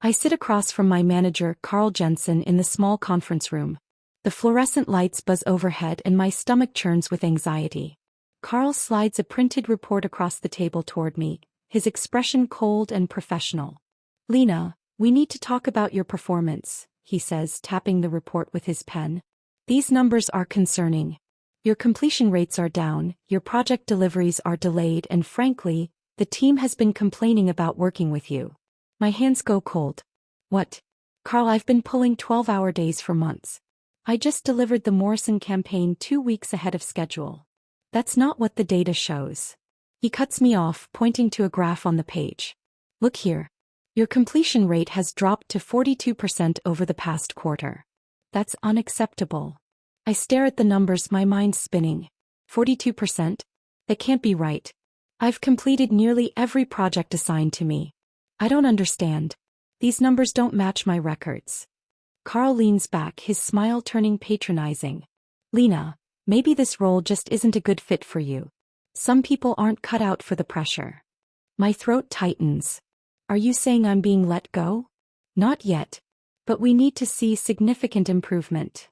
I sit across from my manager, Carl Jensen, in the small conference room. The fluorescent lights buzz overhead and my stomach churns with anxiety. Carl slides a printed report across the table toward me, his expression cold and professional. "Lena, we need to talk about your performance," he says, tapping the report with his pen. "These numbers are concerning. Your completion rates are down, your project deliveries are delayed, and frankly, the team has been complaining about working with you." My hands go cold. "What?" "Carl, I've been pulling 12-hour days for months. I just delivered the Morrison campaign 2 weeks ahead of schedule. That's not what the data shows." He cuts me off, pointing to a graph on the page. "Look here. Your completion rate has dropped to 42% over the past quarter. That's unacceptable." I stare at the numbers, my mind spinning. 42%? That can't be right. I've completed nearly every project assigned to me. I don't understand. These numbers don't match my records. Carl leans back, his smile turning patronizing. "Lena, maybe this role just isn't a good fit for you. Some people aren't cut out for the pressure." My throat tightens. "Are you saying I'm being let go?" "Not yet. But we need to see significant improvement."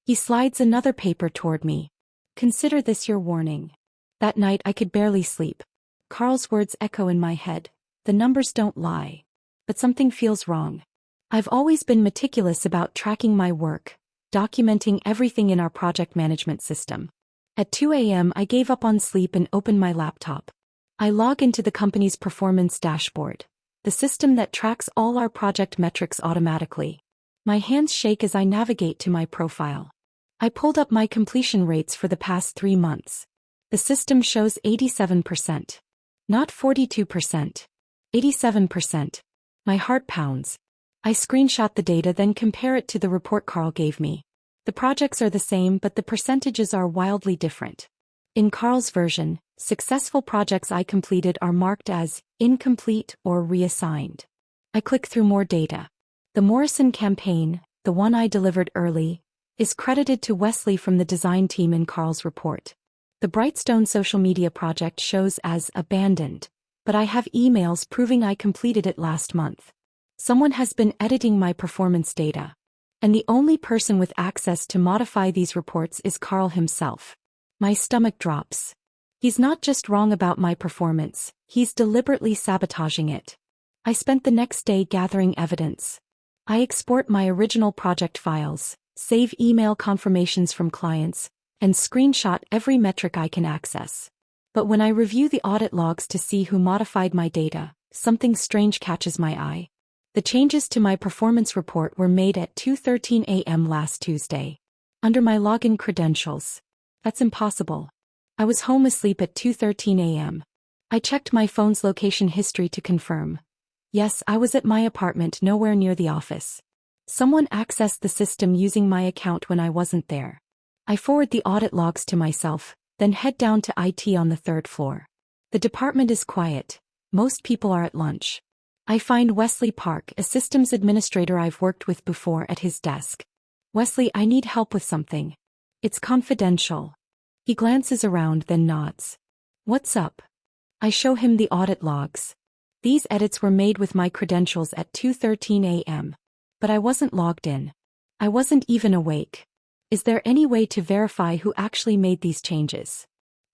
He slides another paper toward me. "Consider this your warning." That night I could barely sleep. Carl's words echo in my head. The numbers don't lie. But something feels wrong. I've always been meticulous about tracking my work, documenting everything in our project management system. At 2 a.m. I gave up on sleep and opened my laptop. I log into the company's performance dashboard, the system that tracks all our project metrics automatically. My hands shake as I navigate to my profile. I pulled up my completion rates for the past 3 months. The system shows 87%. Not 42%. 87%. My heart pounds. I screenshot the data, then compare it to the report Carl gave me. The projects are the same, but the percentages are wildly different. In Carl's version, successful projects I completed are marked as incomplete or reassigned. I click through more data. The Morrison campaign, the one I delivered early, is credited to Wesley from the design team in Carl's report. The Brightstone social media project shows as abandoned, but I have emails proving I completed it last month. Someone has been editing my performance data. And the only person with access to modify these reports is Carl himself. My stomach drops. He's not just wrong about my performance, he's deliberately sabotaging it. I spent the next day gathering evidence. I export my original project files, save email confirmations from clients, and screenshot every metric I can access. But when I review the audit logs to see who modified my data, something strange catches my eye. The changes to my performance report were made at 2:13 a.m. last Tuesday. Under my login credentials. That's impossible. I was home asleep at 2:13 a.m. I checked my phone's location history to confirm. Yes, I was at my apartment, nowhere near the office. Someone accessed the system using my account when I wasn't there. I forward the audit logs to myself, then head down to IT on the 3rd floor. The department is quiet. Most people are at lunch. I find Wesley Park, a systems administrator I've worked with before, at his desk. "Wesley, I need help with something. It's confidential." He glances around, then nods. "What's up?" I show him the audit logs. These edits were made with my credentials at 2:13 a.m. But I wasn't logged in. I wasn't even awake. Is there any way to verify who actually made these changes?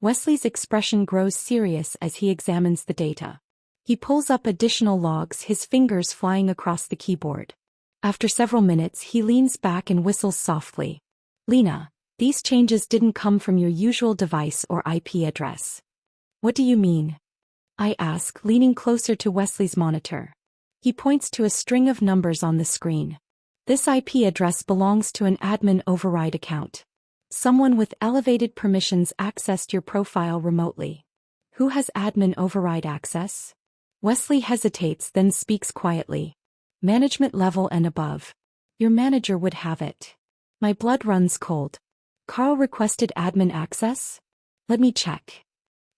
Wesley's expression grows serious as he examines the data. He pulls up additional logs, his fingers flying across the keyboard. After several minutes, he leans back and whistles softly. "Lena, these changes didn't come from your usual device or IP address." "What do you mean?" I ask, leaning closer to Wesley's monitor. He points to a string of numbers on the screen. "This IP address belongs to an admin override account. Someone with elevated permissions accessed your profile remotely." "Who has admin override access?" Wesley hesitates, then speaks quietly. "Management level and above. Your manager would have it." My blood runs cold. "Carl requested admin access? Let me check."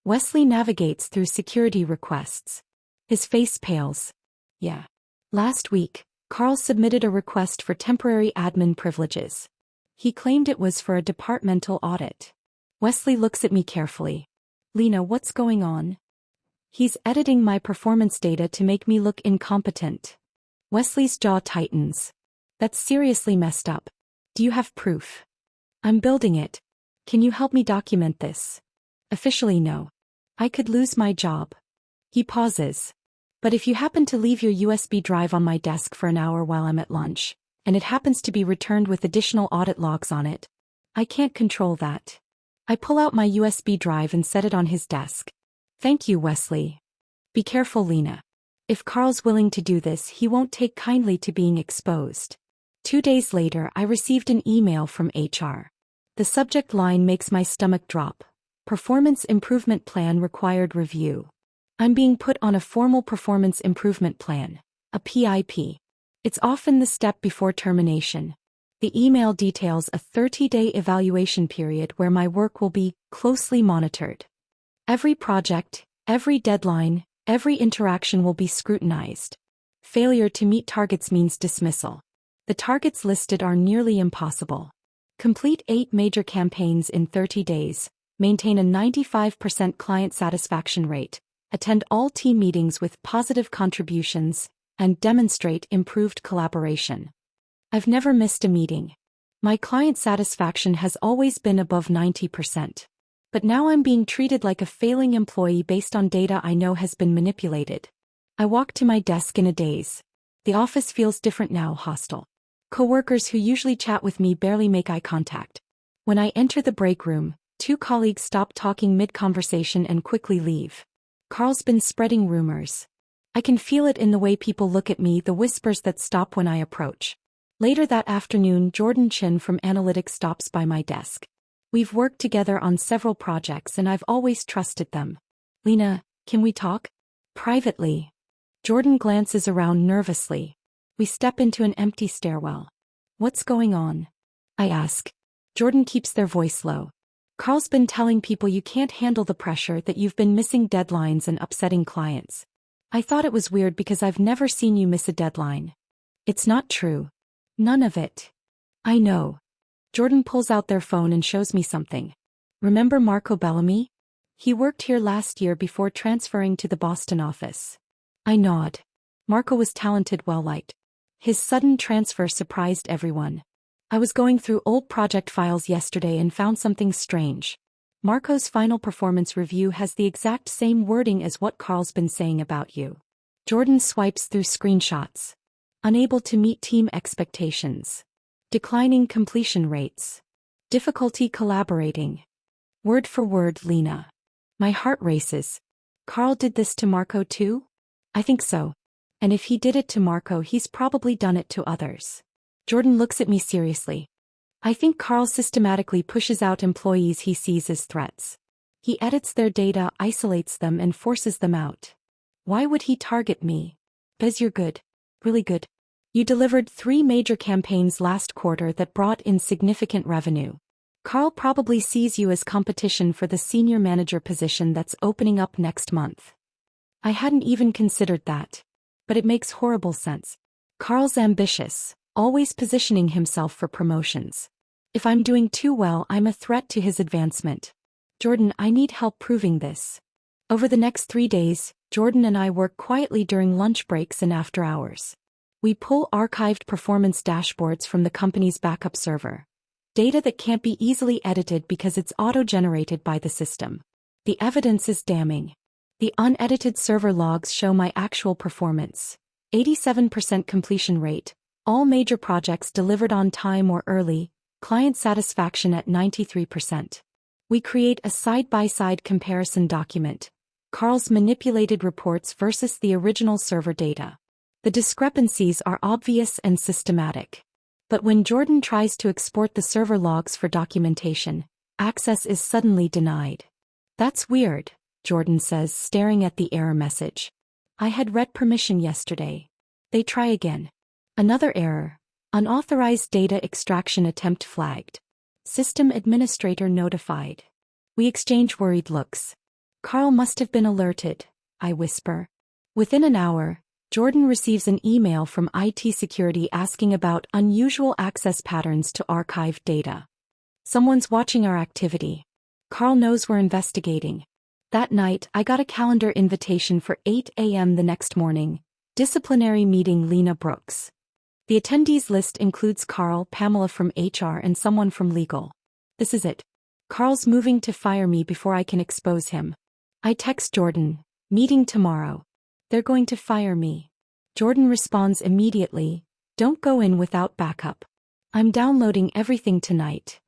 Wesley navigates through security requests. His face pales. "Yeah. Last week, Carl submitted a request for temporary admin privileges. He claimed it was for a departmental audit." Wesley looks at me carefully. "Lena, what's going on?" "He's editing my performance data to make me look incompetent." Wesley's jaw tightens. That's seriously messed up. Do you have proof? I'm building it. Can you help me document this? Officially, no. I could lose my job. He pauses. But if you happen to leave your USB drive on my desk for an hour while I'm at lunch, and it happens to be returned with additional audit logs on it, I can't control that. I pull out my USB drive and set it on his desk. Thank you, Wesley. Be careful, Lena. If Carl's willing to do this, he won't take kindly to being exposed. 2 days later, I received an email from HR. The subject line makes my stomach drop. Performance Improvement Plan Required Review. I'm being put on a formal performance improvement plan, a PIP. It's often the step before termination. The email details a 30-day evaluation period where my work will be closely monitored. Every project, every deadline, every interaction will be scrutinized. Failure to meet targets means dismissal. The targets listed are nearly impossible. Complete 8 major campaigns in 30 days, maintain a 95% client satisfaction rate, attend all team meetings with positive contributions, and demonstrate improved collaboration. I've never missed a meeting. My client satisfaction has always been above 90%. But now I'm being treated like a failing employee based on data I know has been manipulated. I walk to my desk in a daze. The office feels different now, hostile. Coworkers who usually chat with me barely make eye contact. When I enter the break room, 2 colleagues stop talking mid-conversation and quickly leave. Carl's been spreading rumors. I can feel it in the way people look at me, the whispers that stop when I approach. Later that afternoon, Jordan Chin from Analytics stops by my desk. We've worked together on several projects and I've always trusted them. Lena, can we talk? Privately. Jordan glances around nervously. We step into an empty stairwell. What's going on? I ask. Jordan keeps their voice low. Carl's been telling people you can't handle the pressure, that you've been missing deadlines and upsetting clients. I thought it was weird because I've never seen you miss a deadline. It's not true. None of it. I know. Jordan pulls out their phone and shows me something. Remember Marco Bellamy? He worked here last year before transferring to the Boston office. I nod. Marco was talented, well-liked. His sudden transfer surprised everyone. I was going through old project files yesterday and found something strange. Marco's final performance review has the exact same wording as what Carl's been saying about you. Jordan swipes through screenshots. Unable to meet team expectations. Declining completion rates. Difficulty collaborating. Word for word, Lena. My heart races. Carl did this to Marco too? I think so. And if he did it to Marco, he's probably done it to others. Jordan looks at me seriously. I think Carl systematically pushes out employees he sees as threats. He edits their data, isolates them, and forces them out. Why would he target me? Bez, you're good. Really good. You delivered 3 major campaigns last quarter that brought in significant revenue. Carl probably sees you as competition for the senior manager position that's opening up next month. I hadn't even considered that. But it makes horrible sense. Carl's ambitious, always positioning himself for promotions. If I'm doing too well, I'm a threat to his advancement. Jordan, I need help proving this. Over the next 3 days, Jordan and I work quietly during lunch breaks and after hours. We pull archived performance dashboards from the company's backup server. Data that can't be easily edited because it's auto-generated by the system. The evidence is damning. The unedited server logs show my actual performance. 87% completion rate, all major projects delivered on time or early, client satisfaction at 93%. We create a side-by-side comparison document. Carl's manipulated reports versus the original server data. The discrepancies are obvious and systematic. But when Jordan tries to export the server logs for documentation, access is suddenly denied. That's weird, Jordan says, staring at the error message. I had read permission yesterday. They try again. Another error. Unauthorized data extraction attempt flagged. System administrator notified. We exchange worried looks. Carl must have been alerted, I whisper. Within an hour, Jordan receives an email from IT security asking about unusual access patterns to archived data. Someone's watching our activity. Carl knows we're investigating. That night, I got a calendar invitation for 8 a.m. the next morning. Disciplinary meeting Lena Brooks. The attendees list includes Carl, Pamela from HR and someone from legal. This is it. Carl's moving to fire me before I can expose him. I text Jordan, meeting tomorrow. They're going to fire me. Jordan responds immediately, don't go in without backup. I'm downloading everything tonight.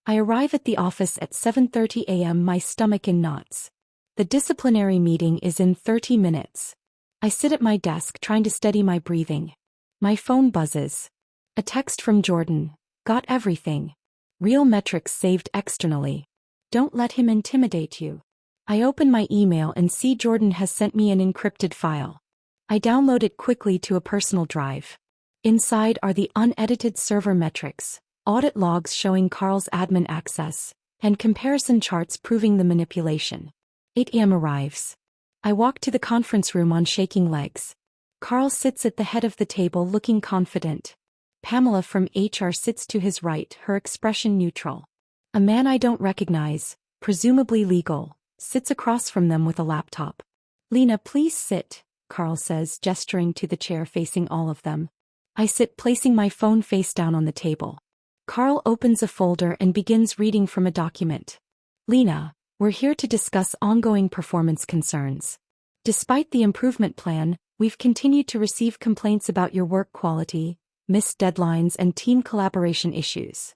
I arrive at the office at 7:30 a.m., my stomach in knots. The disciplinary meeting is in 30 minutes. I sit at my desk trying to steady my breathing. My phone buzzes. A text from Jordan, got everything. Real metrics saved externally. Don't let him intimidate you. I open my email and see Jordan has sent me an encrypted file. I download it quickly to a personal drive. Inside are the unedited server metrics, audit logs showing Carl's admin access, and comparison charts proving the manipulation. 8 a.m. arrives. I walk to the conference room on shaking legs. Carl sits at the head of the table looking confident. Pamela from HR sits to his right, her expression neutral. A man I don't recognize, presumably legal, sits across from them with a laptop. Lena, please sit, Carl says, gesturing to the chair facing all of them. I sit, placing my phone face down on the table. Carl opens a folder and begins reading from a document. Lena, we're here to discuss ongoing performance concerns. Despite the improvement plan, we've continued to receive complaints about your work quality, missed deadlines, and team collaboration issues.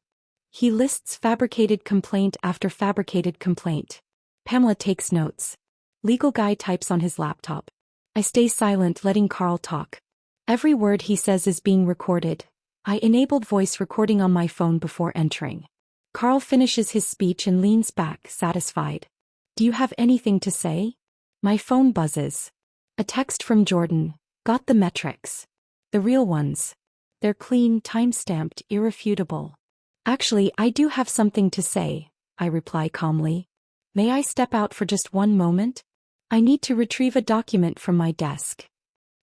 He lists fabricated complaint after fabricated complaint. Pamela takes notes. Legal guy types on his laptop. I stay silent, letting Carl talk. Every word he says is being recorded. I enabled voice recording on my phone before entering. Carl finishes his speech and leans back, satisfied. Do you have anything to say? My phone buzzes. A text from Jordan, got the metrics. The real ones. They're clean, time-stamped, irrefutable. Actually, I do have something to say, I reply calmly. May I step out for just one moment? I need to retrieve a document from my desk.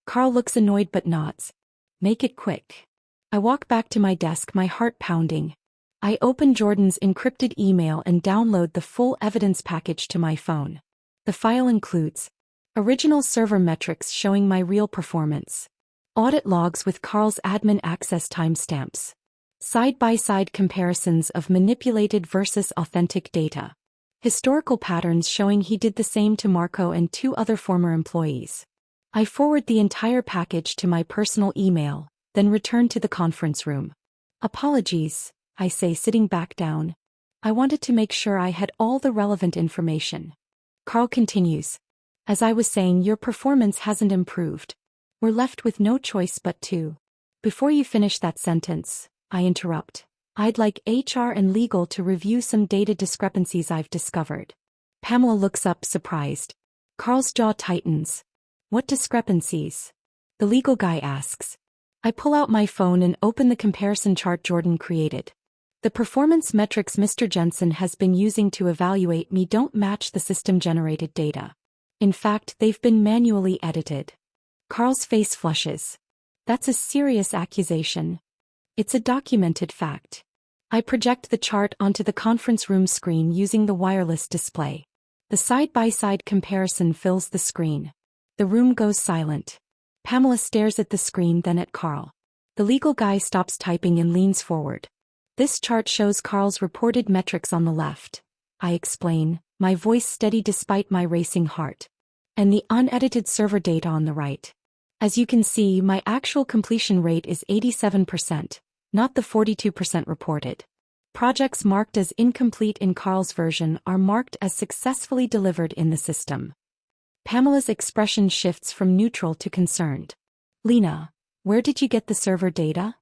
Carl looks annoyed but nods. Make it quick. I walk back to my desk, my heart pounding. I open Jordan's encrypted email and download the full evidence package to my phone. The file includes original server metrics showing my real performance, audit logs with Carl's admin access timestamps, side-by-side comparisons of manipulated versus authentic data, historical patterns showing he did the same to Marco and 2 other former employees. I forward the entire package to my personal email, then return to the conference room. Apologies, I say, sitting back down. I wanted to make sure I had all the relevant information. Carl continues. As I was saying, your performance hasn't improved. We're left with no choice but to. Before you finish that sentence, I interrupt. I'd like HR and legal to review some data discrepancies I've discovered. Pamela looks up, surprised. Carl's jaw tightens. What discrepancies? The legal guy asks. I pull out my phone and open the comparison chart Jordan created. The performance metrics Mr. Jensen has been using to evaluate me don't match the system-generated data. In fact, they've been manually edited. Carl's face flushes. That's a serious accusation. It's a documented fact. I project the chart onto the conference room screen using the wireless display. The side-by-side comparison fills the screen. The room goes silent. Pamela stares at the screen, then at Carl. The legal guy stops typing and leans forward. This chart shows Carl's reported metrics on the left. I explain, my voice steady despite my racing heart. And the unedited server data on the right. As you can see, my actual completion rate is 87%, not the 42% reported. Projects marked as incomplete in Carl's version are marked as successfully delivered in the system. Pamela's expression shifts from neutral to concerned. Lena, where did you get the server data?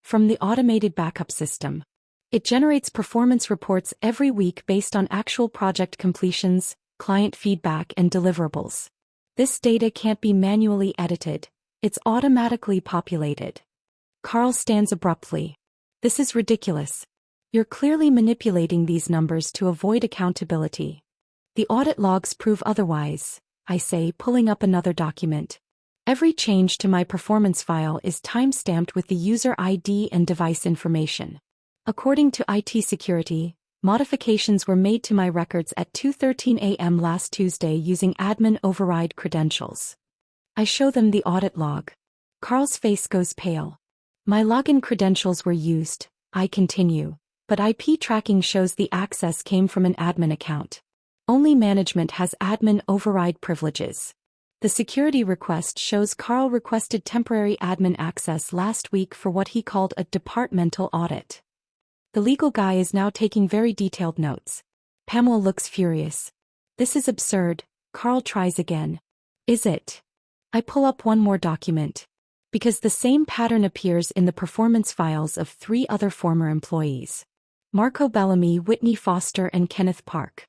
From the automated backup system. It generates performance reports every week based on actual project completions, client feedback, and deliverables. This data can't be manually edited. It's automatically populated. Carl stands abruptly. This is ridiculous. You're clearly manipulating these numbers to avoid accountability. The audit logs prove otherwise, I say, pulling up another document. Every change to my performance file is time-stamped with the user ID and device information. According to IT security, modifications were made to my records at 2:13 a.m. last Tuesday using admin override credentials. I show them the audit log. Carl's face goes pale. My login credentials were used, I continue, but IP tracking shows the access came from an admin account. Only management has admin override privileges. The security request shows Carl requested temporary admin access last week for what he called a departmental audit. The legal guy is now taking very detailed notes. Pamela looks furious. This is absurd. Carl tries again. Is it? I pull up one more document. Because the same pattern appears in the performance files of 3 other former employees. Marco Bellamy, Whitney Foster and Kenneth Park.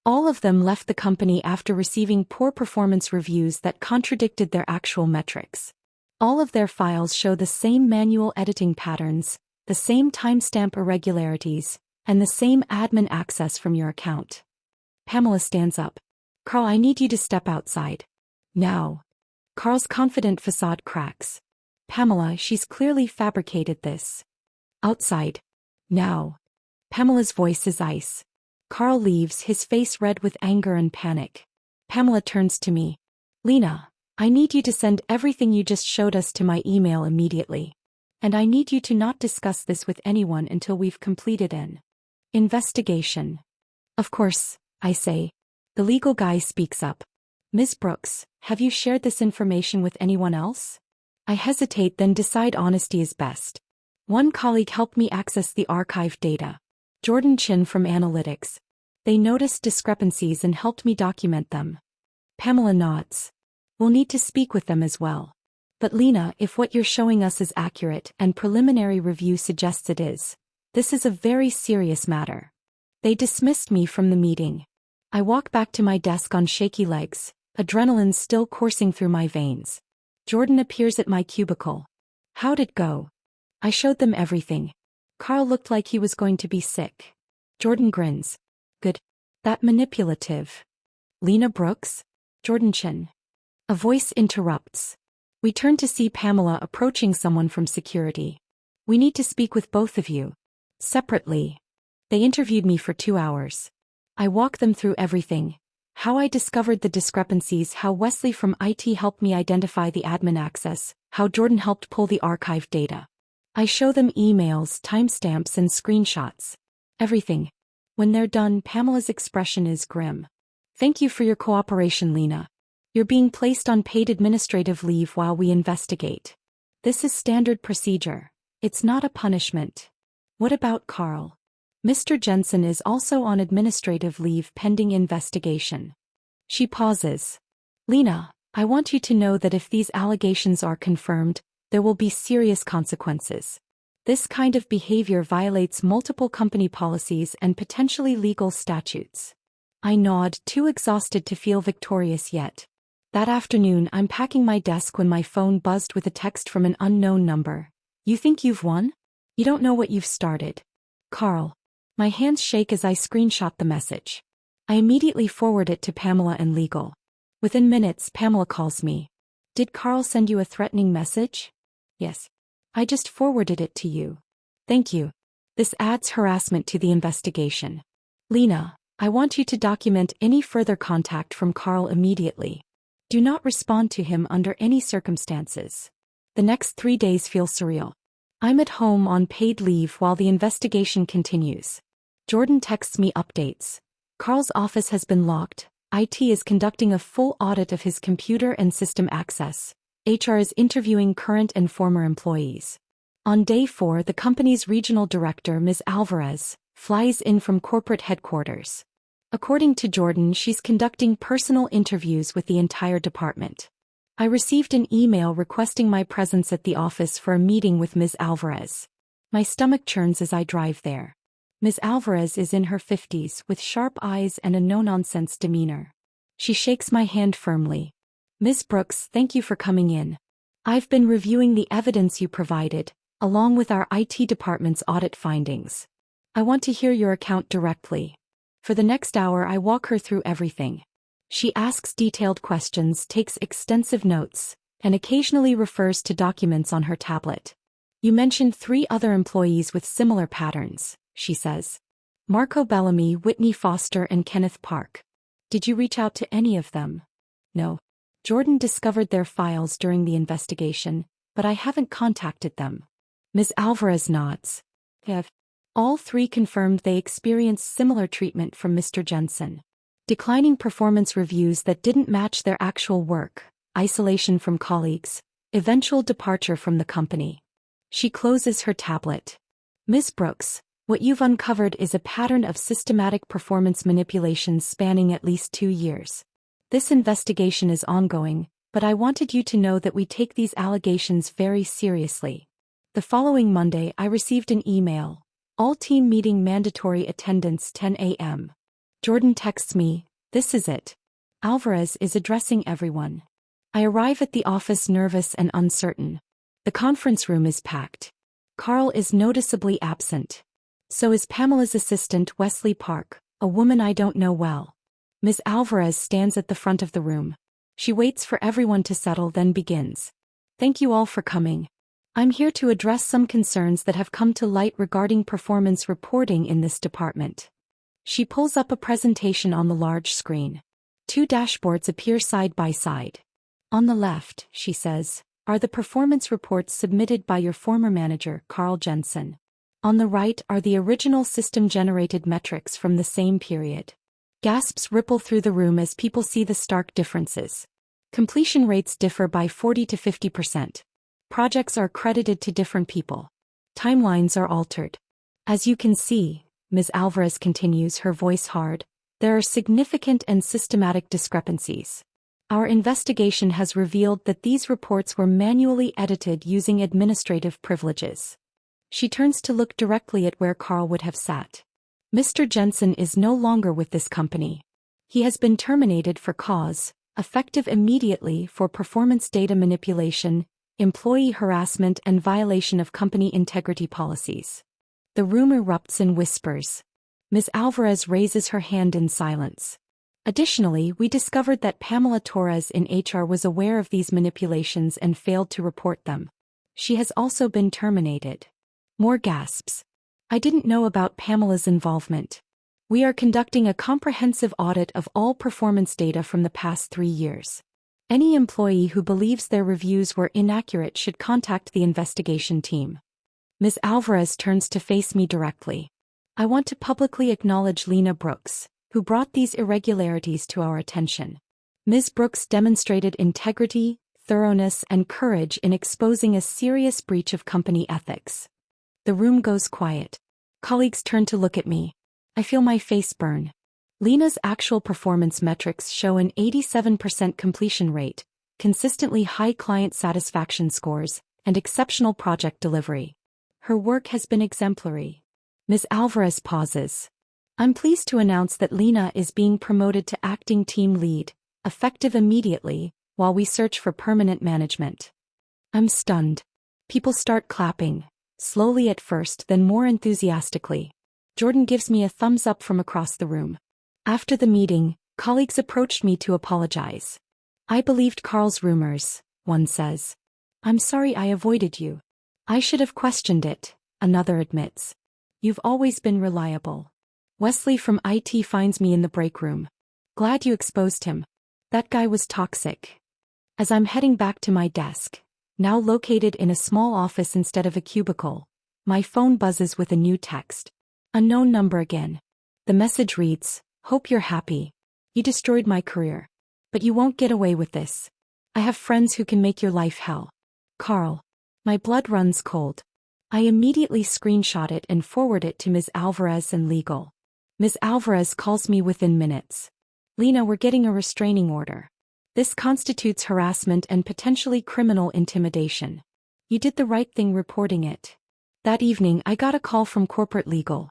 All of them left the company after receiving poor performance reviews that contradicted their actual metrics. All of their files show the same manual editing patterns, the same timestamp irregularities, and the same admin access from your account. Pamela stands up. Carl, I need you to step outside. Now. Carl's confident facade cracks. Pamela, she's clearly fabricated this. Outside. Now. Pamela's voice is ice. Carl leaves, his face red with anger and panic. Pamela turns to me. Lena, I need you to send everything you just showed us to my email immediately. And I need you to not discuss this with anyone until we've completed an investigation. Of course, I say. The legal guy speaks up. Ms. Brooks, have you shared this information with anyone else? I hesitate, then decide honesty is best. One colleague helped me access the archived data. Jordan Chin from Analytics. They noticed discrepancies and helped me document them. Pamela nods. We'll need to speak with them as well. But Lena, if what you're showing us is accurate and preliminary review suggests it is, this is a very serious matter. They dismissed me from the meeting. I walk back to my desk on shaky legs, adrenaline still coursing through my veins. Jordan appears at my cubicle. How'd it go? I showed them everything. Carl looked like he was going to be sick. Jordan grins. Good. That manipulative. Lena Brooks? Jordan Chin. A voice interrupts. We turn to see Pamela approaching someone from security. We need to speak with both of you. Separately. They interviewed me for 2 hours. I walk them through everything. How I discovered the discrepancies, how Wesley from IT helped me identify the admin access, how Jordan helped pull the archived data. I show them emails, timestamps and screenshots. Everything. When they're done, Pamela's expression is grim. Thank you for your cooperation, Lena. You're being placed on paid administrative leave while we investigate. This is standard procedure. It's not a punishment. What about Carl? Mr. Jensen is also on administrative leave pending investigation. She pauses. Lena, I want you to know that if these allegations are confirmed, there will be serious consequences. This kind of behavior violates multiple company policies and potentially legal statutes. I nod, too exhausted to feel victorious yet. That afternoon, I'm packing my desk when my phone buzzed with a text from an unknown number. You think you've won? You don't know what you've started. Carl. My hands shake as I screenshot the message. I immediately forward it to Pamela and legal. Within minutes, Pamela calls me. Did Carl send you a threatening message? Yes. I just forwarded it to you. Thank you. This adds harassment to the investigation. Lena, I want you to document any further contact from Carl immediately. Do not respond to him under any circumstances. The next 3 days feel surreal. I'm at home on paid leave while the investigation continues. Jordan texts me updates. Carl's office has been locked. IT is conducting a full audit of his computer and system access. HR is interviewing current and former employees. On day 4, the company's regional director, Ms. Alvarez, flies in from corporate headquarters. According to Jordan, she's conducting personal interviews with the entire department. I received an email requesting my presence at the office for a meeting with Ms. Alvarez. My stomach churns as I drive there. Ms. Alvarez is in her 50s with sharp eyes and a no-nonsense demeanor. She shakes my hand firmly. Ms. Brooks, thank you for coming in. I've been reviewing the evidence you provided, along with our IT department's audit findings. I want to hear your account directly. For the next hour, I walk her through everything. She asks detailed questions, takes extensive notes, and occasionally refers to documents on her tablet. You mentioned 3 other employees with similar patterns, she says. Marco Bellamy, Whitney Foster and Kenneth Park. Did you reach out to any of them? No. Jordan discovered their files during the investigation, but I haven't contacted them. Ms. Alvarez nods. Have. All three confirmed they experienced similar treatment from Mr. Jensen. Declining performance reviews that didn't match their actual work, isolation from colleagues, eventual departure from the company. She closes her tablet. Ms. Brooks, what you've uncovered is a pattern of systematic performance manipulations spanning at least 2 years. This investigation is ongoing, but I wanted you to know that we take these allegations very seriously. The following Monday I received an email. All team meeting mandatory attendance 10 a.m. Jordan texts me, this is it. Alvarez is addressing everyone. I arrive at the office nervous and uncertain. The conference room is packed. Carl is noticeably absent. So is Pamela's assistant Wesley Park, a woman I don't know well. Ms. Alvarez stands at the front of the room. She waits for everyone to settle, then begins. Thank you all for coming. I'm here to address some concerns that have come to light regarding performance reporting in this department. She pulls up a presentation on the large screen. 2 dashboards appear side by side. On the left, she says, are the performance reports submitted by your former manager, Carl Jensen. On the right are the original system-generated metrics from the same period. Gasps ripple through the room as people see the stark differences. Completion rates differ by 40 to 50%. Projects are credited to different people. Timelines are altered. As you can see, Ms. Alvarez continues, her voice hard, there are significant and systematic discrepancies. Our investigation has revealed that these reports were manually edited using administrative privileges. She turns to look directly at where Carl would have sat. Mr. Jensen is no longer with this company. He has been terminated for cause, effective immediately for performance data manipulation, employee harassment and violation of company integrity policies. The room erupts in whispers. Ms. Alvarez raises her hand in silence. Additionally, we discovered that Pamela Torres in HR was aware of these manipulations and failed to report them. She has also been terminated. More gasps. I didn't know about Pamela's involvement. We are conducting a comprehensive audit of all performance data from the past 3 years. Any employee who believes their reviews were inaccurate should contact the investigation team. Ms. Alvarez turns to face me directly. I want to publicly acknowledge Lena Brooks, who brought these irregularities to our attention. Ms. Brooks demonstrated integrity, thoroughness, and courage in exposing a serious breach of company ethics. The room goes quiet. Colleagues turn to look at me. I feel my face burn. Lena's actual performance metrics show an 87% completion rate, consistently high client satisfaction scores, and exceptional project delivery. Her work has been exemplary. Ms. Alvarez pauses. I'm pleased to announce that Lena is being promoted to acting team lead, effective immediately, while we search for permanent management. I'm stunned. People start clapping, slowly at first, then more enthusiastically. Jordan gives me a thumbs up from across the room. After the meeting, colleagues approached me to apologize. I believed Carl's rumors, one says. I'm sorry I avoided you. I should have questioned it, another admits. You've always been reliable. Wesley from IT finds me in the break room. Glad you exposed him. That guy was toxic. As I'm heading back to my desk, now located in a small office instead of a cubicle, my phone buzzes with a new text. Unknown number again. The message reads, "Hope you're happy. You destroyed my career. But you won't get away with this. I have friends who can make your life hell. Carl." My blood runs cold. I immediately screenshot it and forward it to Ms. Alvarez and legal. Ms. Alvarez calls me within minutes. Lena, we're getting a restraining order. This constitutes harassment and potentially criminal intimidation. You did the right thing reporting it. That evening I got a call from corporate legal.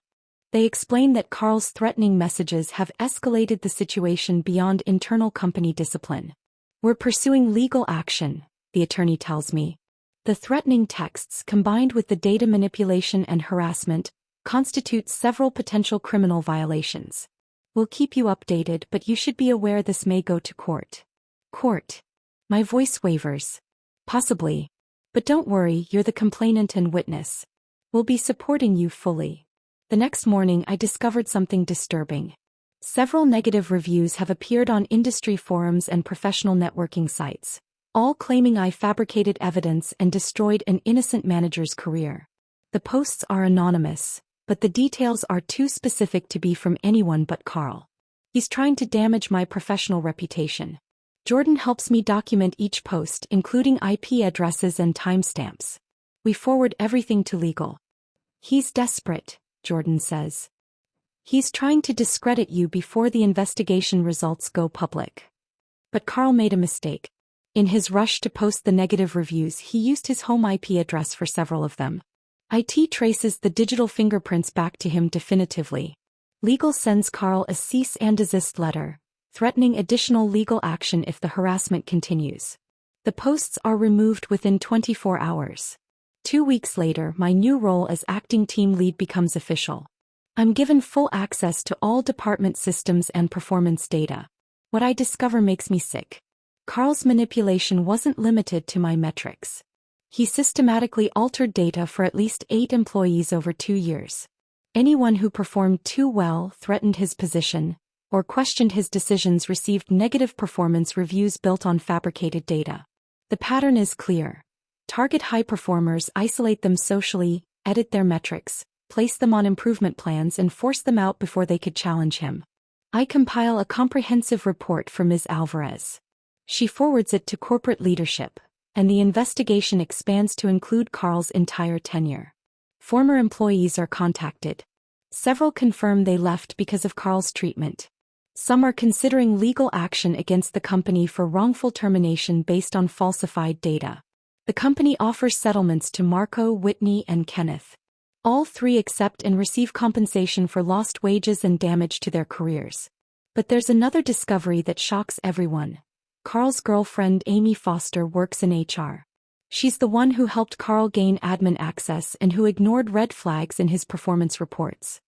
They explained that Carl's threatening messages have escalated the situation beyond internal company discipline. We're pursuing legal action, the attorney tells me. The threatening texts, combined with the data manipulation and harassment, constitute several potential criminal violations. We'll keep you updated, but you should be aware this may go to court. Court. My voice wavers. Possibly. But don't worry, you're the complainant and witness. We'll be supporting you fully. The next morning I discovered something disturbing. Several negative reviews have appeared on industry forums and professional networking sites, all claiming I fabricated evidence and destroyed an innocent manager's career. The posts are anonymous, but the details are too specific to be from anyone but Carl. He's trying to damage my professional reputation. Jordan helps me document each post, including IP addresses and timestamps. We forward everything to legal. He's desperate, Jordan says. He's trying to discredit you before the investigation results go public. But Carl made a mistake. In his rush to post the negative reviews, he used his home IP address for several of them. IT traces the digital fingerprints back to him definitively. Legal sends Carl a cease and desist letter, threatening additional legal action if the harassment continues. The posts are removed within 24 hours. 2 weeks later, my new role as acting team lead becomes official. I'm given full access to all department systems and performance data. What I discover makes me sick. Carl's manipulation wasn't limited to my metrics. He systematically altered data for at least 8 employees over 2 years. Anyone who performed too well, threatened his position, or questioned his decisions received negative performance reviews built on fabricated data. The pattern is clear. Target high performers, isolate them socially, edit their metrics, place them on improvement plans and force them out before they could challenge him. I compile a comprehensive report for Ms. Alvarez. She forwards it to corporate leadership, and the investigation expands to include Carl's entire tenure. Former employees are contacted. Several confirm they left because of Carl's treatment. Some are considering legal action against the company for wrongful termination based on falsified data. The company offers settlements to Marco, Whitney, and Kenneth. All 3 accept and receive compensation for lost wages and damage to their careers. But there's another discovery that shocks everyone. Carl's girlfriend Amy Foster works in HR. She's the one who helped Carl gain admin access and who ignored red flags in his performance reports.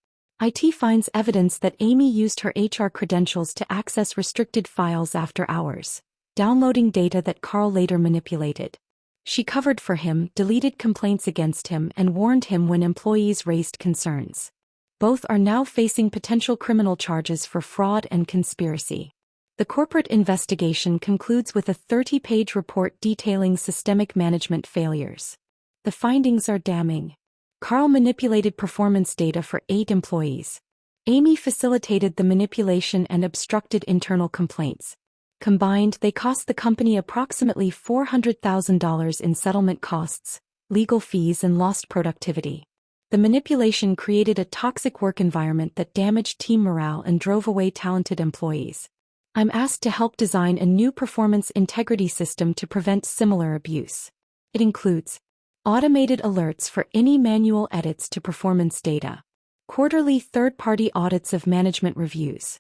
IT finds evidence that Amy used her HR credentials to access restricted files after hours, downloading data that Carl later manipulated. She covered for him, deleted complaints against him, and warned him when employees raised concerns. Both are now facing potential criminal charges for fraud and conspiracy. The corporate investigation concludes with a 30-page report detailing systemic management failures. The findings are damning. Carl manipulated performance data for 8 employees. Amy facilitated the manipulation and obstructed internal complaints. Combined, they cost the company approximately $400,000 in settlement costs, legal fees, and lost productivity. The manipulation created a toxic work environment that damaged team morale and drove away talented employees. I'm asked to help design a new performance integrity system to prevent similar abuse. It includes automated alerts for any manual edits to performance data, quarterly third-party audits of management reviews,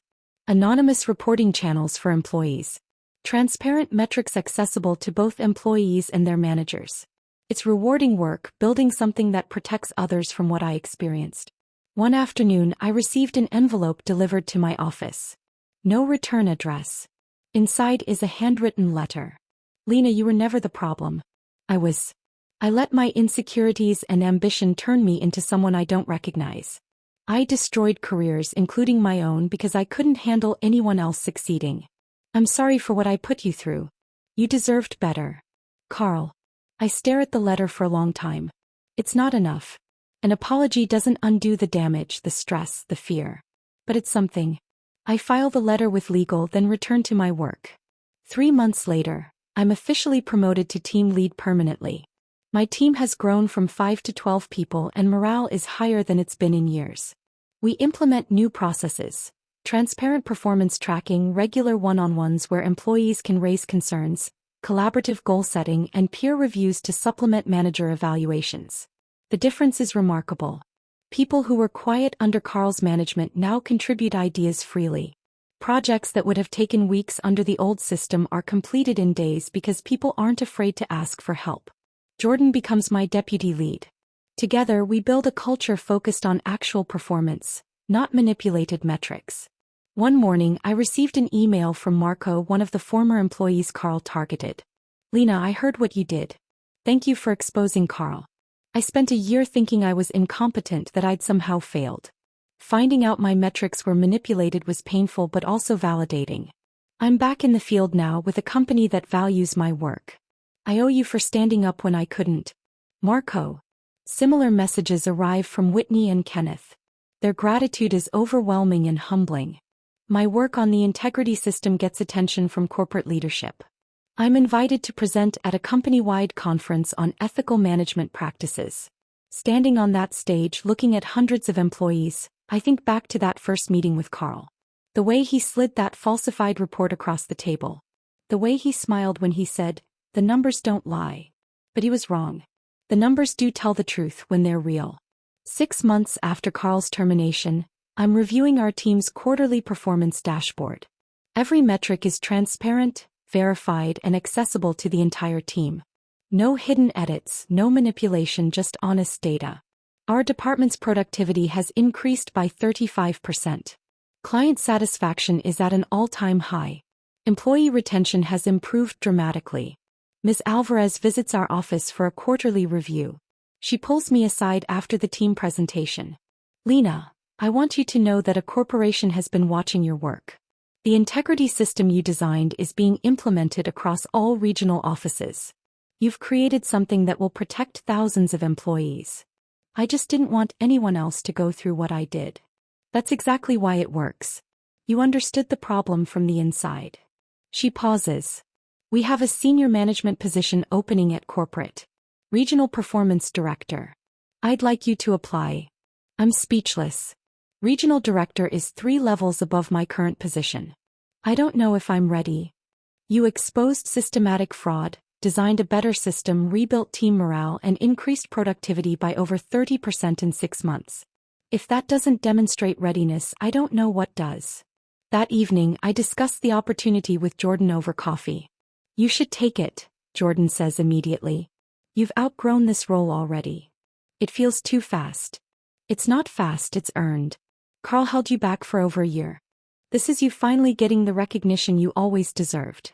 anonymous reporting channels for employees, transparent metrics accessible to both employees and their managers. It's rewarding work, building something that protects others from what I experienced. One afternoon, I received an envelope delivered to my office. No return address. Inside is a handwritten letter. Lena, you were never the problem. I let my insecurities and ambition turn me into someone I don't recognize. I destroyed careers, including my own, because I couldn't handle anyone else succeeding. I'm sorry for what I put you through. You deserved better. Carl. I stare at the letter for a long time. It's not enough. An apology doesn't undo the damage, the stress, the fear. But it's something. I file the letter with legal, then return to my work. 3 months later, I'm officially promoted to team lead permanently. My team has grown from 5 to 12 people and morale is higher than it's been in years. We implement new processes, transparent performance tracking, regular one-on-ones where employees can raise concerns, collaborative goal setting, and peer reviews to supplement manager evaluations. The difference is remarkable. People who were quiet under Carl's management now contribute ideas freely. Projects that would have taken weeks under the old system are completed in days because people aren't afraid to ask for help. Jordan becomes my deputy lead. Together, we build a culture focused on actual performance, not manipulated metrics. One morning, I received an email from Marco, one of the former employees Carl targeted. Lena, I heard what you did. Thank you for exposing Carl. I spent a year thinking I was incompetent, that I'd somehow failed. Finding out my metrics were manipulated was painful but also validating. I'm back in the field now with a company that values my work. I owe you for standing up when I couldn't. Marco. Similar messages arrive from Whitney and Kenneth. Their gratitude is overwhelming and humbling. My work on the integrity system gets attention from corporate leadership. I'm invited to present at a company-wide conference on ethical management practices. Standing on that stage looking at hundreds of employees, I think back to that first meeting with Carl. The way he slid that falsified report across the table. The way he smiled when he said, "The numbers don't lie." But he was wrong. The numbers do tell the truth when they're real. 6 months after Carl's termination, I'm reviewing our team's quarterly performance dashboard. Every metric is transparent, verified, and accessible to the entire team. No hidden edits, no manipulation, just honest data. Our department's productivity has increased by 35%. Client satisfaction is at an all-time high. Employee retention has improved dramatically. Ms. Alvarez visits our office for a quarterly review. She pulls me aside after the team presentation. "Lena, I want you to know that a corporation has been watching your work. The integrity system you designed is being implemented across all regional offices. You've created something that will protect thousands of employees. I just didn't want anyone else to go through what I did. That's exactly why it works. You understood the problem from the inside." She pauses. "We have a senior management position opening at corporate. Regional Performance Director. I'd like you to apply." I'm speechless. Regional Director is 3 levels above my current position. I don't know if I'm ready. You exposed systematic fraud, designed a better system, rebuilt team morale, and increased productivity by over 30% in 6 months. If that doesn't demonstrate readiness, I don't know what does. That evening, I discussed the opportunity with Jordan over coffee. "You should take it," Jordan says immediately. "You've outgrown this role already. It feels too fast." "It's not fast, it's earned. Carl held you back for over a year. This is you finally getting the recognition you always deserved."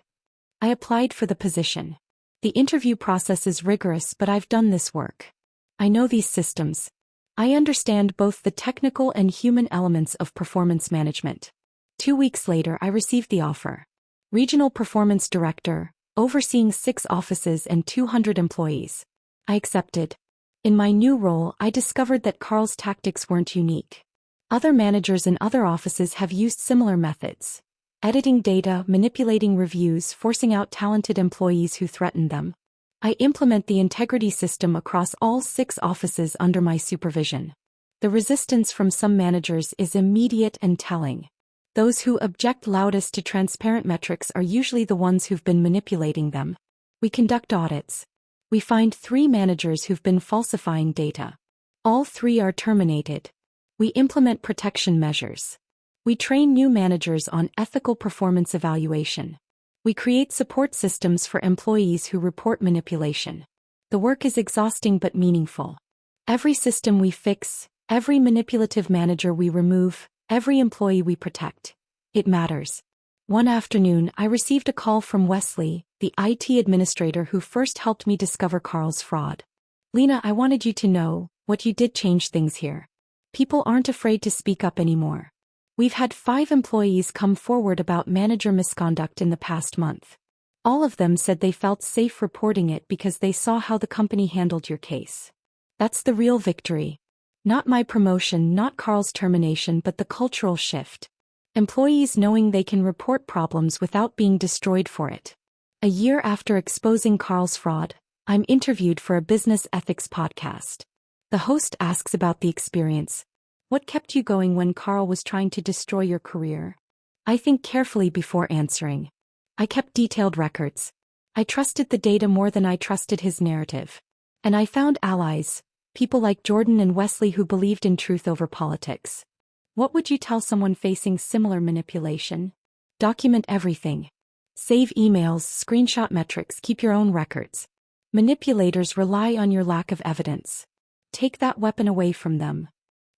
I applied for the position. The interview process is rigorous, but I've done this work. I know these systems. I understand both the technical and human elements of performance management. 2 weeks later, I received the offer. Regional Performance Director, overseeing 6 offices and 200 employees. I accepted. In my new role, I discovered that Carl's tactics weren't unique. Other managers in other offices have used similar methods. Editing data, manipulating reviews, forcing out talented employees who threaten them. I implement the integrity system across all 6 offices under my supervision. The resistance from some managers is immediate and telling. Those who object loudest to transparent metrics are usually the ones who've been manipulating them. We conduct audits. We find 3 managers who've been falsifying data. All 3 are terminated. We implement protection measures. We train new managers on ethical performance evaluation. We create support systems for employees who report manipulation. The work is exhausting but meaningful. Every system we fix, every manipulative manager we remove, every employee we protect. It matters. One afternoon, I received a call from Wesley, the IT administrator who first helped me discover Carl's fraud. "Lena, I wanted you to know, what you did changed things here. People aren't afraid to speak up anymore. We've had 5 employees come forward about manager misconduct in the past month. All of them said they felt safe reporting it because they saw how the company handled your case. That's the real victory. Not my promotion, not Carl's termination, but the cultural shift. Employees knowing they can report problems without being destroyed for it." A year after exposing Carl's fraud, I'm interviewed for a business ethics podcast. The host asks about the experience. "What kept you going when Carl was trying to destroy your career?" I think carefully before answering. I kept detailed records. I trusted the data more than I trusted his narrative. And I found allies, people like Jordan and Wesley who believed in truth over politics. What would you tell someone facing similar manipulation? Document everything. Save emails, screenshot metrics, keep your own records. Manipulators rely on your lack of evidence. Take that weapon away from them.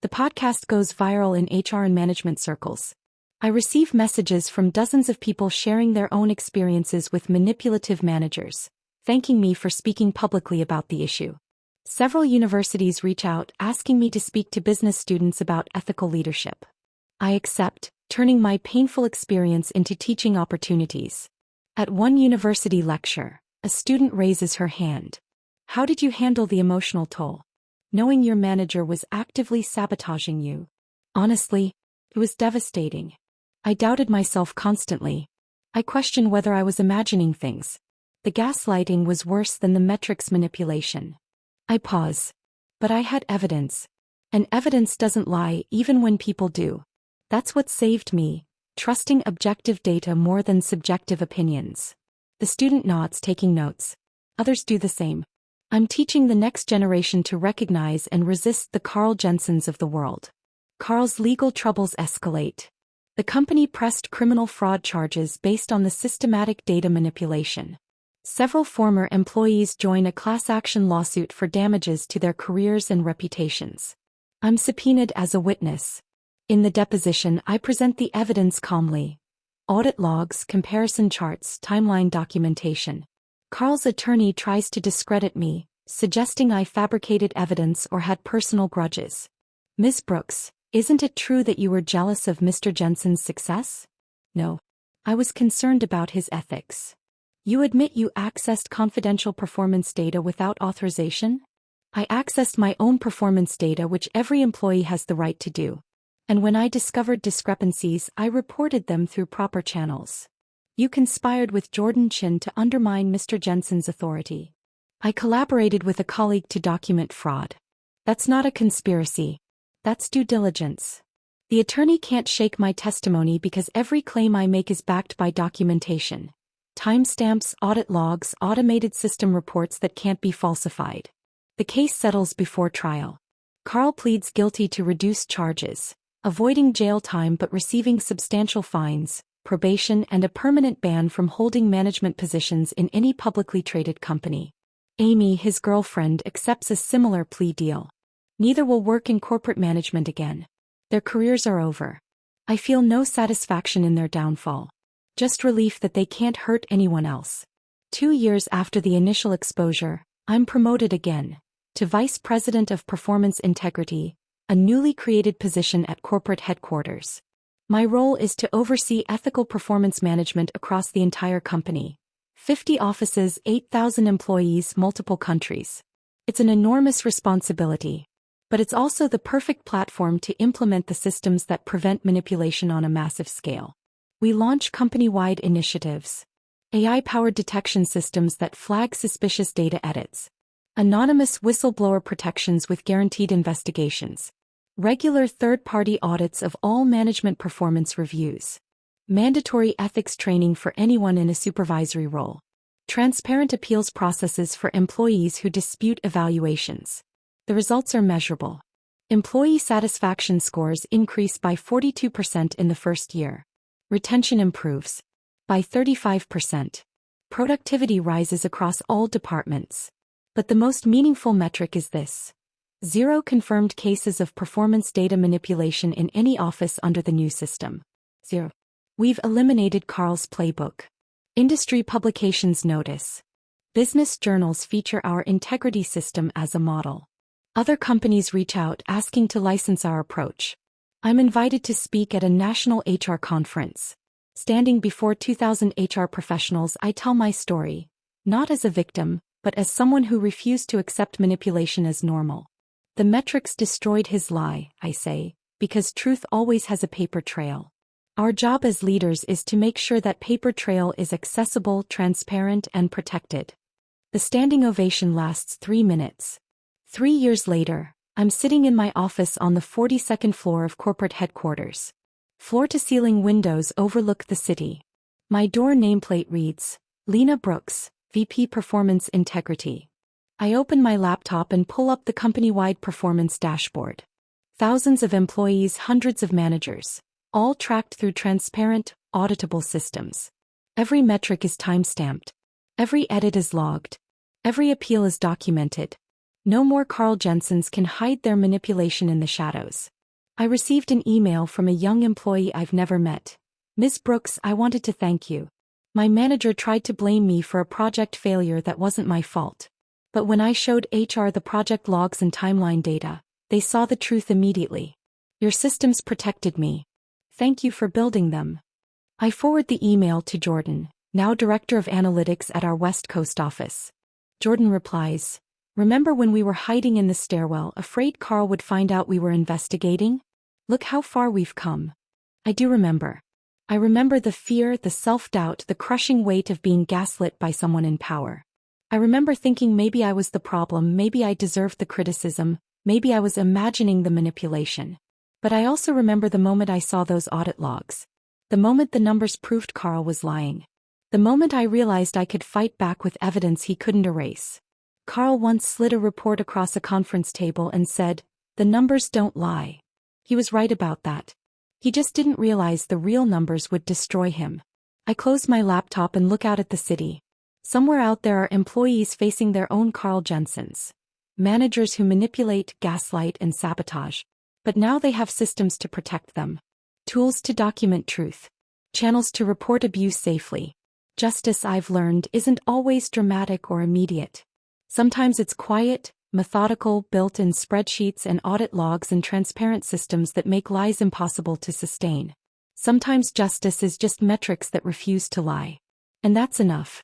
The podcast goes viral in HR and management circles. I receive messages from dozens of people sharing their own experiences with manipulative managers, thanking me for speaking publicly about the issue. Several universities reach out asking me to speak to business students about ethical leadership. I accept, turning my painful experience into teaching opportunities. At one university lecture, a student raises her hand. How did you handle the emotional toll? Knowing your manager was actively sabotaging you. Honestly, it was devastating. I doubted myself constantly. I questioned whether I was imagining things. The gaslighting was worse than the metrics manipulation. I pause. But I had evidence. And evidence doesn't lie even when people do. That's what saved me, trusting objective data more than subjective opinions. The student nods, taking notes. Others do the same. I'm teaching the next generation to recognize and resist the Carl Jensens of the world. Carl's legal troubles escalate. The company pressed criminal fraud charges based on the systematic data manipulation. Several former employees join a class action lawsuit for damages to their careers and reputations. I'm subpoenaed as a witness. In the deposition, I present the evidence calmly. Audit logs, comparison charts, timeline documentation. Carl's attorney tries to discredit me, suggesting I fabricated evidence or had personal grudges. Ms. Brooks, isn't it true that you were jealous of Mr. Jensen's success? No. I was concerned about his ethics. You admit you accessed confidential performance data without authorization? I accessed my own performance data, which every employee has the right to do. And when I discovered discrepancies, I reported them through proper channels. You conspired with Jordan Chin to undermine Mr. Jensen's authority. I collaborated with a colleague to document fraud. That's not a conspiracy. That's due diligence. The attorney can't shake my testimony because every claim I make is backed by documentation. Timestamps, audit logs, automated system reports that can't be falsified. The case settles before trial. Carl pleads guilty to reduced charges, avoiding jail time but receiving substantial fines, probation, and a permanent ban from holding management positions in any publicly traded company. Amy, his girlfriend, accepts a similar plea deal. Neither will work in corporate management again. Their careers are over. I feel no satisfaction in their downfall. Just relief that they can't hurt anyone else. 2 years after the initial exposure, I'm promoted again to Vice President of Performance Integrity, a newly created position at corporate headquarters. My role is to oversee ethical performance management across the entire company. 50 offices, 8,000 employees, multiple countries. It's an enormous responsibility. But it's also the perfect platform to implement the systems that prevent manipulation on a massive scale. We launch company-wide initiatives. AI-powered detection systems that flag suspicious data edits. Anonymous whistleblower protections with guaranteed investigations. Regular third-party audits of all management performance reviews. Mandatory ethics training for anyone in a supervisory role. Transparent appeals processes for employees who dispute evaluations. The results are measurable. Employee satisfaction scores increase by 42% in the first year. Retention improves by 35%. Productivity rises across all departments. But the most meaningful metric is this: 0 confirmed cases of performance data manipulation in any office under the new system. 0. We've eliminated Carl's playbook. Industry publications notice. Business journals feature our integrity system as a model. Other companies reach out asking to license our approach. I'm invited to speak at a national HR conference. Standing before 2,000 HR professionals, I tell my story, not as a victim, but as someone who refused to accept manipulation as normal. The metrics destroyed his lie, I say, because truth always has a paper trail. Our job as leaders is to make sure that paper trail is accessible, transparent, and protected. The standing ovation lasts 3 minutes. 3 years later, I'm sitting in my office on the 42nd floor of corporate headquarters. Floor-to-ceiling windows overlook the city. My door nameplate reads, Lena Brooks, VP Performance Integrity. I open my laptop and pull up the company-wide performance dashboard. Thousands of employees, hundreds of managers, all tracked through transparent, auditable systems. Every metric is time-stamped. Every edit is logged. Every appeal is documented. No more Carl Jensens can hide their manipulation in the shadows. I received an email from a young employee I've never met. Ms. Brooks, I wanted to thank you. My manager tried to blame me for a project failure that wasn't my fault. But when I showed HR the project logs and timeline data, they saw the truth immediately. Your systems protected me. Thank you for building them. I forward the email to Jordan, now Director of Analytics at our West Coast office. Jordan replies, "Remember when we were hiding in the stairwell, afraid Carl would find out we were investigating? Look how far we've come." I do remember. I remember the fear, the self-doubt, the crushing weight of being gaslit by someone in power. I remember thinking maybe I was the problem, maybe I deserved the criticism, maybe I was imagining the manipulation. But I also remember the moment I saw those audit logs. The moment the numbers proved Carl was lying. The moment I realized I could fight back with evidence he couldn't erase. Carl once slid a report across a conference table and said, "The numbers don't lie." He was right about that. He just didn't realize the real numbers would destroy him. I close my laptop and look out at the city. Somewhere out there are employees facing their own Carl Jensens. Managers who manipulate, gaslight, and sabotage. But now they have systems to protect them. Tools to document truth. Channels to report abuse safely. Justice, I've learned, isn't always dramatic or immediate. Sometimes it's quiet, methodical, built in spreadsheets and audit logs and transparent systems that make lies impossible to sustain. Sometimes justice is just metrics that refuse to lie. And that's enough.